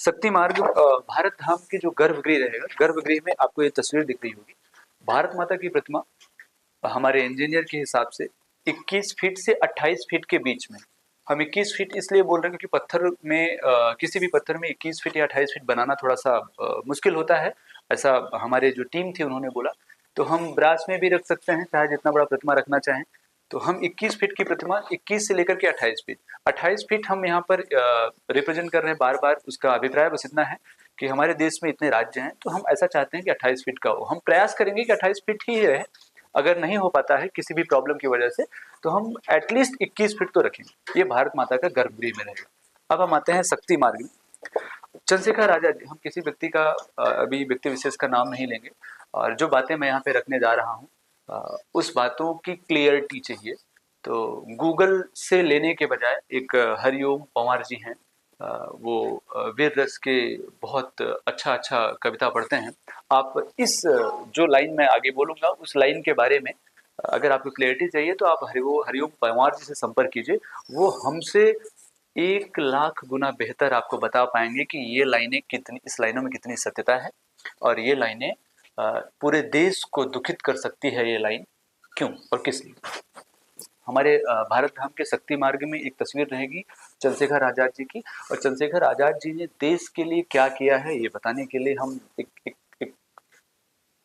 शक्ति मार्ग भारत धाम के जो गर्भगृह रहेगा, गर्भगृह में आपको ये तस्वीर दिख रही होगी। भारत माता की प्रतिमा हमारे इंजीनियर के हिसाब से 21 फीट से 28 फीट के बीच में। हम 21 फीट इसलिए बोल रहे हैं क्योंकि पत्थर में किसी भी पत्थर में 21 फीट या 28 फीट बनाना थोड़ा सा मुश्किल होता है, ऐसा हमारे जो टीम थी उन्होंने बोला। तो हम ब्रास में भी रख सकते हैं, चाहे जितना बड़ा प्रतिमा रखना चाहें। तो हम 21 फीट की प्रतिमा 21 से लेकर के 28 फीट हम यहाँ पर रिप्रेजेंट कर रहे हैं। बार बार उसका अभिप्राय बस इतना है कि हमारे देश में इतने राज्य हैं, तो हम ऐसा चाहते हैं कि 28 फीट का हो। हम प्रयास करेंगे कि 28 फीट ही रहे। अगर नहीं हो पाता है किसी भी प्रॉब्लम की वजह से, तो हम एटलीस्ट 21 फीट तो रखेंगे। ये भारत माता का गर्भगृह में रहेगा। अब हम आते हैं शक्ति मार्ग में। चंद्रशेखर आजाद जी, हम किसी व्यक्ति का अभी व्यक्ति विशेष का नाम नहीं लेंगे, और जो बातें मैं यहाँ पे रखने जा रहा हूँ उस बातों की क्लियरिटी चाहिए। तो गूगल से लेने के बजाय एक हरिओम पंवार जी हैं, वो वीर रस के बहुत अच्छा अच्छा कविता पढ़ते हैं। आप इस जो लाइन मैं आगे बोलूँगा उस लाइन के बारे में अगर आपको क्लियरिटी चाहिए तो आप हरिओम पंवार जी से संपर्क कीजिए। वो हमसे 1 लाख गुना बेहतर आपको बता पाएंगे कि ये लाइनें कितनी, इस लाइनों में कितनी सत्यता है, और ये लाइनें पूरे देश को दुखित कर सकती है। ये लाइन क्यों और किस लिए। हमारे भारत धाम के शक्ति मार्ग में एक तस्वीर रहेगी चंद्रशेखर आजाद जी की, और चंद्रशेखर आजाद जी ने देश के लिए क्या किया है ये बताने के लिए हम एक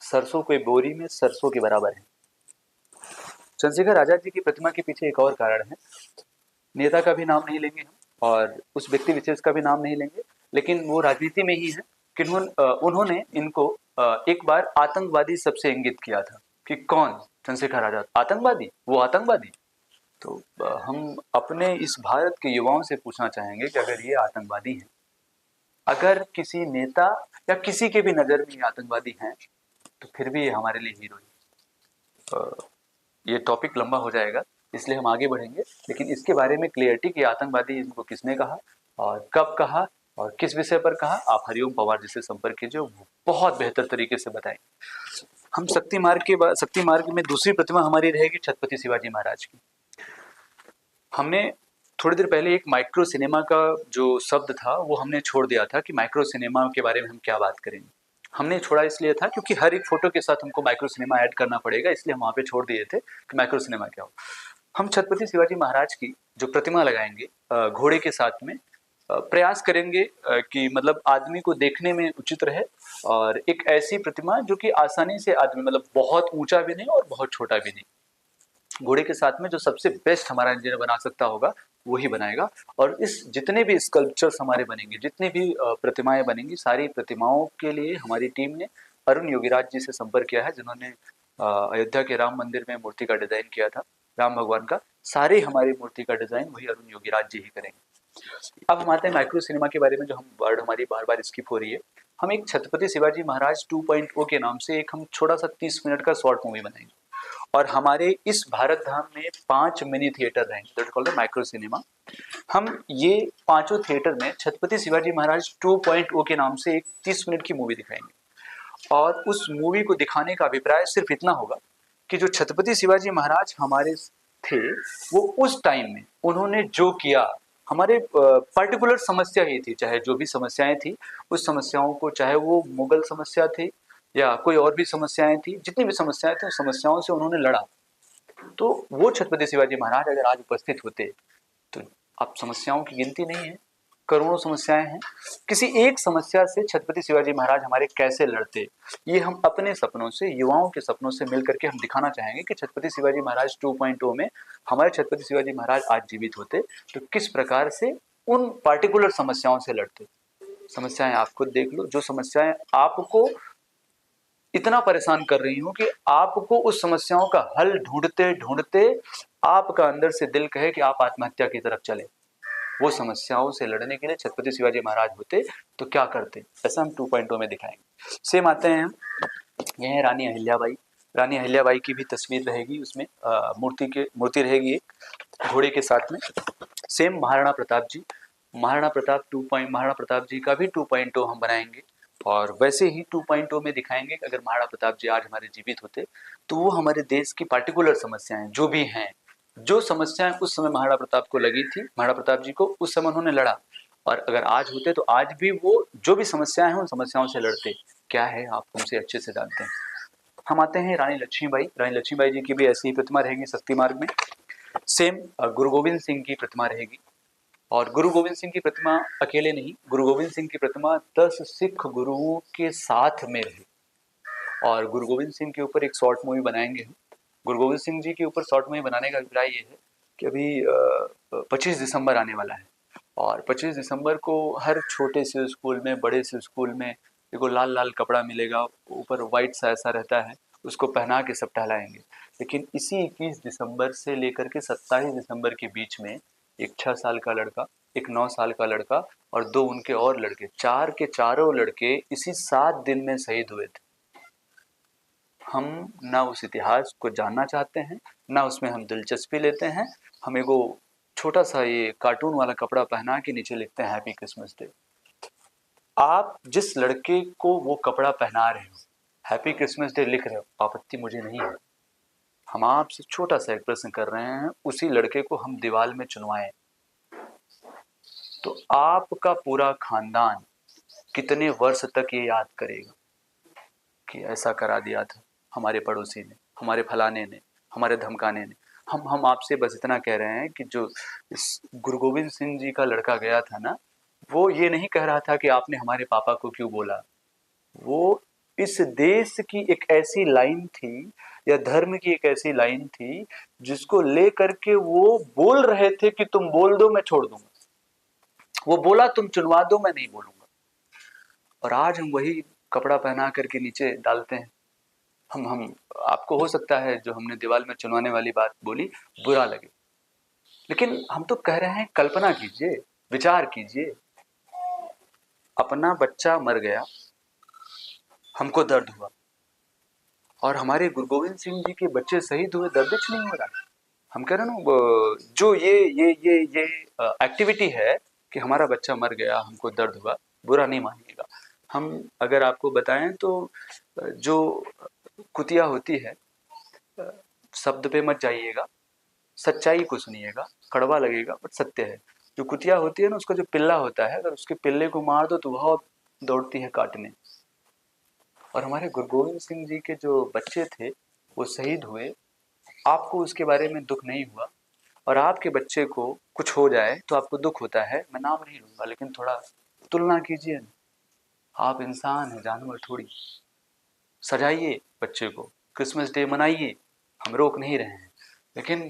सरसों के बोरी में सरसों के बराबर है। चंद्रशेखर आजाद जी की प्रतिमा के पीछे एक और कारण है। नेता का भी नाम नहीं लेंगे हम, और उस व्यक्ति विशेष का भी नाम नहीं लेंगे, लेकिन वो राजनीति में ही है कि उन्होंने इनको एक बार आतंकवादी सबसे इंगित किया था कि कौन, चंद्रशेखर आजाद आतंकवादी, वो आतंकवादी। तो हम अपने इस भारत के युवाओं से पूछना चाहेंगे कि अगर ये आतंकवादी हैं, अगर किसी नेता या किसी के भी नज़र में ये आतंकवादी हैं, तो फिर भी ये हमारे लिए हीरो है। ये टॉपिक लंबा हो जाएगा, इसलिए हम आगे बढ़ेंगे, लेकिन इसके बारे में क्लियरिटी कि आतंकवादी इनको किसने कहा और कब कहा और किस विषय पर कहा, आप हरिओम पवार जी से संपर्क कीजिए, वो बहुत बेहतर तरीके से बताएंगे। हम शक्ति मार्ग में दूसरी प्रतिमा हमारी रहेगी छत्रपति शिवाजी महाराज की। हमने थोड़ी देर पहले एक माइक्रो सिनेमा का जो शब्द था वो हमने छोड़ दिया था कि माइक्रो सिनेमा के बारे में हम क्या बात करेंगे। हमने छोड़ा इसलिए था क्योंकि हर एक फोटो के साथ हमको माइक्रो सिनेमा ऐड करना पड़ेगा, इसलिए हम वहाँ पे छोड़ दिए थे कि माइक्रो सिनेमा क्या हो। हम छत्रपति शिवाजी महाराज की जो प्रतिमा लगाएंगे घोड़े के साथ में, प्रयास करेंगे कि मतलब आदमी को देखने में उचित रहे, और एक ऐसी प्रतिमा जो कि आसानी से आदमी, मतलब बहुत ऊंचा भी नहीं और बहुत छोटा भी नहीं, घोड़े के साथ में जो सबसे बेस्ट हमारा इंजीनियर बना सकता होगा वही बनाएगा। और इस जितने भी स्कल्पचर्स हमारे बनेंगे, जितनी भी प्रतिमाएं बनेंगी, सारी प्रतिमाओं के लिए हमारी टीम ने अरुण योगीराज जी से संपर्क किया है, जिन्होंने अयोध्या के राम मंदिर में मूर्ति का डिजाइन किया था, राम भगवान का। सारी हमारी मूर्ति का डिजाइन वही अरुण योगीराज जी ही करेंगे। अब हम आते हैं माइक्रो सिनेमा के बारे में, जो हम वर्ड हमारी बार बार स्किप हो रही है। हम एक छत्रपति शिवाजी महाराज 2.0 के नाम से एक हम छोटा सा 30 मिनट का शॉर्ट मूवी बनाएंगे, और हमारे इस भारत धाम में 5 मिनी थिएटर रहेंगे, दैट कॉल्ड माइक्रो सिनेमा। हम ये पांचों थिएटर में छत्रपति शिवाजी महाराज 2.0 के नाम से एक 30 मिनट की मूवी दिखाएंगे, और उस मूवी को दिखाने का अभिप्राय सिर्फ इतना होगा कि जो छत्रपति शिवाजी महाराज हमारे थे, वो उस टाइम में उन्होंने जो किया, हमारे पर्टिकुलर समस्या ही थी, चाहे जो भी समस्याएं थी उस समस्याओं को, चाहे वो मुगल समस्या थी या कोई और भी समस्याएं थी, जितनी भी समस्याएं थी उस समस्याओं से उन्होंने लड़ा। तो वो छत्रपति शिवाजी महाराज अगर आज उपस्थित होते, तो आप समस्याओं की गिनती नहीं है, करोड़ों समस्याएं हैं, किसी एक समस्या से छत्रपति शिवाजी महाराज हमारे कैसे लड़ते, ये हम अपने सपनों से, युवाओं के सपनों से मिल करके हम दिखाना चाहेंगे कि छत्रपति शिवाजी महाराज 2.0 में हमारे छत्रपति शिवाजी महाराज आज जीवित होते तो किस प्रकार से उन पार्टिकुलर समस्याओं से लड़ते। समस्याएं आप खुद देख लो, जो समस्याएं आपको इतना परेशान कर रही हूं कि आपको उस समस्याओं का हल ढूंढते ढूंढते आपका अंदर से दिल कहे कि आप आत्महत्या की तरफ चले, वो समस्याओं से लड़ने के लिए छत्रपति शिवाजी महाराज होते तो क्या करते, ऐसा हम 2.0 में दिखाएंगे। सेम आते हैं हम, यह है रानी अहिल्याबाई। रानी अहिल्याबाई की भी तस्वीर रहेगी उसमें, मूर्ति रहेगी एक घोड़े के साथ में। सेम महाराणा प्रताप जी, महाराणा प्रताप जी का भी 2.0 हम बनाएंगे, और वैसे ही 2.0 में दिखाएंगे कि अगर महाराणा प्रताप जी आज हमारे जीवित होते तो वो हमारे देश की पार्टिकुलर समस्याएं जो भी हैं, जो समस्याएं उस समय महाराणा प्रताप को लगी थी, महाराणा प्रताप जी को उस समय उन्होंने लड़ा, और अगर आज होते तो आज भी वो जो भी समस्याएं हैं उन समस्याओं से लड़ते। क्या है आप हमसे अच्छे से जानते हैं। हम आते हैं रानी लक्ष्मीबाई। रानी लक्ष्मीबाई जी की भी ऐसी ही प्रतिमा रहेगी शक्ति मार्ग में। सेम गुरु गोविंद सिंह की प्रतिमा रहेगी। और गुरु गोविंद सिंह की प्रतिमा अकेले नहीं, गुरु गोविंद सिंह की प्रतिमा 10 सिख गुरुओं के साथ में रही। और गुरु गोविंद सिंह के ऊपर एक शॉर्ट मूवी बनाएंगे हम। गुरु गोविंद सिंह जी के ऊपर शॉर्ट मूवी बनाने का अभिप्राय ये है कि अभी 25 दिसंबर आने वाला है और 25 दिसंबर को हर छोटे से स्कूल में, बड़े से स्कूल में देखो लाल लाल कपड़ा मिलेगा, ऊपर व्हाइट सा ऐसा रहता है, उसको पहना के सब टहलाएंगे। लेकिन इसी 21 दिसंबर से लेकर के 27 दिसंबर के बीच में एक 6 साल का लड़का, एक 9 साल का लड़का और 2 उनके और लड़के, 4 के चारों लड़के इसी 7 दिन में शहीद हुए थे। हम ना उस इतिहास को जानना चाहते हैं, ना उसमें हम दिलचस्पी लेते हैं। हम एगो छोटा सा ये कार्टून वाला कपड़ा पहना के नीचे लिखते हैं हैप्पी क्रिसमस डे। आप जिस लड़के को वो कपड़ा पहना रहे हो, हैप्पी क्रिसमस डे लिख रहे हो, आपत्ति मुझे नहीं है। हम आपसे छोटा सा एक प्रश्न कर रहे हैं, उसी लड़के को हम दीवार में चुनवाएं तो आपका पूरा खानदान कितने वर्ष तक ये याद करेगा कि ऐसा करा दिया था हमारे पड़ोसी ने, हमारे फलाने ने, हमारे धमकाने ने। हम आपसे बस इतना कह रहे हैं कि जो इस गुरु गोविंद सिंह जी का लड़का गया था ना, वो ये नहीं कह रहा था कि आपने हमारे पापा को क्यों बोला। वो इस देश की एक ऐसी लाइन थी या धर्म की एक ऐसी लाइन थी जिसको ले करके वो बोल रहे थे कि तुम बोल दो मैं छोड़ दूंगा। वो बोला तुम चुनवा दो मैं नहीं बोलूंगा। और आज हम वही कपड़ा पहना करके नीचे डालते हैं। हम आपको हो सकता है जो हमने दीवार में चुनवाने वाली बात बोली बुरा लगे, लेकिन हम तो कह रहे हैं कल्पना कीजिए, विचार कीजिए, अपना बच्चा मर गया, हमको दर्द हुआ और हमारे गुरु गोविंद सिंह जी के बच्चे शहीद हुए, दर्द कुछ नहीं हो रहा। हम कह रहे हैं ना जो ये एक्टिविटी है कि हमारा बच्चा मर गया, हमको दर्द हुआ, बुरा नहीं मानिएगा। हम अगर आपको बताएं तो जो कुतिया होती है, शब्द पे मत जाइएगा, सच्चाई को सुनिएगा, कड़वा लगेगा बट सत्य है। जो कुतिया होती है ना, उसका जो पिल्ला होता है, अगर उसके पिल्ले को मार दो तो वह दौड़ती है काटने। और हमारे गुरु गोविंद सिंह जी के जो बच्चे थे वो शहीद हुए, आपको उसके बारे में दुख नहीं हुआ। और आपके बच्चे को कुछ हो जाए तो आपको दुख होता है। मैं नाम नहीं लूंगा, लेकिन थोड़ा तुलना कीजिए ना, आप इंसान हैं, जानवर थोड़ी। सजाइए बच्चे को, क्रिसमस डे मनाइए, हम रोक नहीं रहे हैं, लेकिन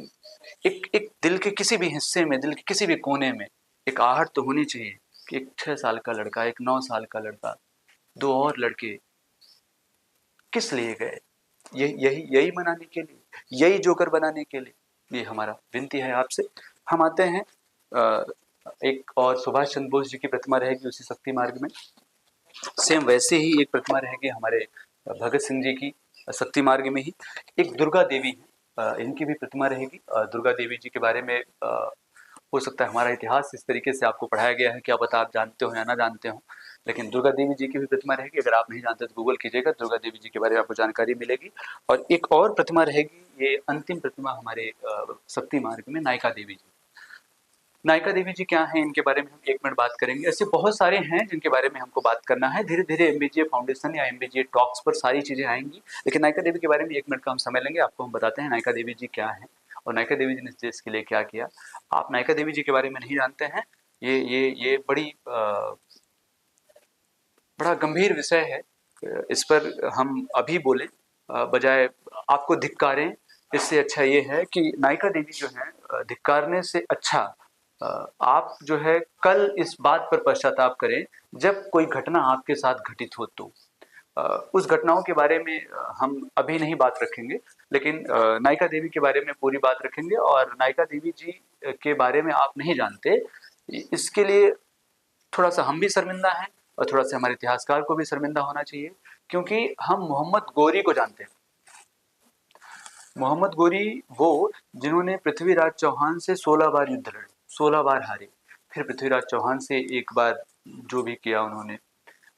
एक एक दिल के किसी भी हिस्से में, दिल के किसी भी कोने में एक आहट तो होनी चाहिए कि एक 6 साल का लड़का, एक 9 साल का लड़का, 2 और लड़के किस लिए गए? यही यही मनाने के लिए, यही जोकर बनाने के लिए। ये हमारा विनती है आपसे। हम आते हैं एक और सुभाष चंद्र बोस जी की प्रतिमा रहेगी उसी शक्ति मार्ग में। सेम वैसे ही एक प्रतिमा रहेगी हमारे भगत सिंह जी की शक्ति मार्ग में ही। एक दुर्गा देवी है, इनकी भी प्रतिमा रहेगी। दुर्गा देवी जी के बारे में हो सकता है हमारा इतिहास इस तरीके से आपको पढ़ाया गया है, क्या पता आप जानते हो या ना जानते हो, लेकिन दुर्गा देवी जी की भी प्रतिमा रहेगी। अगर आप नहीं जानते तो गूगल कीजिएगा, दुर्गा देवी जी के बारे में आपको जानकारी मिलेगी। और एक और प्रतिमा रहेगी, ये अंतिम प्रतिमा हमारे शक्ति मार्ग में, नायका देवी जी। नायका देवी जी क्या हैं, इनके बारे में हम 1 मिनट बात करेंगे। ऐसे बहुत सारे हैं जिनके बारे में हमको बात करना है। धीरे धीरे एमबीजीए फाउंडेशन या एमबीजीए टॉक्स पर सारी चीजें आएंगी, लेकिन नायका देवी के बारे में 1 मिनट का हम समय लेंगे। आपको हम बताते हैं नायका देवी जी क्या है और नायका देवी जी ने इस देश के लिए क्या किया। आप नायका देवी जी के बारे में नहीं जानते हैं, ये बड़ा गंभीर विषय है। इस पर हम अभी बोले बजाय आपको धिक्कारें, इससे अच्छा ये है कि नायका देवी जो है, धिक्कारने से अच्छा आप जो है कल इस बात पर पश्चाताप करें जब कोई घटना आपके साथ घटित हो तो। उस घटनाओं के बारे में हम अभी नहीं बात रखेंगे, लेकिन नायका देवी के बारे में पूरी बात रखेंगे। और नायका देवी जी के बारे में आप नहीं जानते, इसके लिए थोड़ा सा हम भी शर्मिंदा हैं और थोड़ा सा हमारे इतिहासकार को भी शर्मिंदा होना चाहिए, क्योंकि हम मोहम्मद गोरी को जानते हैं। मोहम्मद गोरी वो जिन्होंने पृथ्वीराज चौहान से 16 बार युद्ध लड़े, 16 बार हारे, फिर पृथ्वीराज चौहान से एक बार जो भी किया उन्होंने,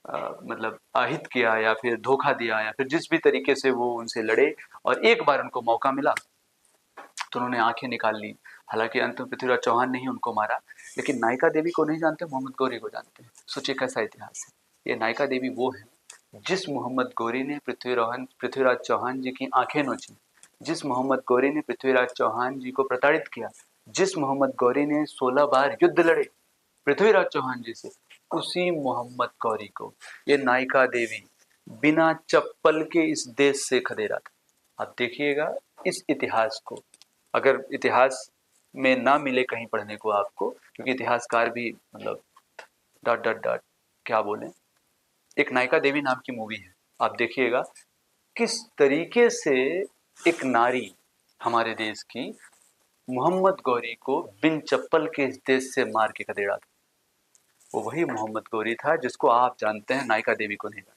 मतलब आहित किया या फिर धोखा दिया या फिर जिस भी तरीके से वो उनसे लड़े, और एक बार उनको मौका मिला तो उन्होंने आंखें निकाल ली। हालांकि अंत में पृथ्वीराज चौहान ने ही उनको मारा, लेकिन नायिका देवी को नहीं जानते, मोहम्मद गौरी को जानते हैं। सोचिए कैसा इतिहास है। ये नायिका देवी वो है जिस मोहम्मद गौरी ने पृथ्वीराज चौहान जी की आंखें नोची, जिस मोहम्मद गौरी ने पृथ्वीराज चौहान जी को प्रताड़ित किया, जिस मोहम्मद गौरी ने 16 बार युद्ध लड़े पृथ्वीराज चौहान जी से, उसी मोहम्मद गौरी को ये नायिका देवी बिना चप्पल के इस देश से खदेड़ा था। आप देखिएगा इस इतिहास को, अगर इतिहास में ना मिले कहीं पढ़ने को आपको, क्योंकि इतिहासकार भी मतलब डॉट डॉट डॉट क्या बोले, एक नायिका देवी नाम की मूवी है, आप देखिएगा किस तरीके से एक नारी हमारे देश की मोहम्मद गौरी को बिन चप्पल के इस देश से मार के खदेड़ा था। वो वही मोहम्मद गौरी था जिसको आप जानते हैं, नायिका देवी को नहीं जानते।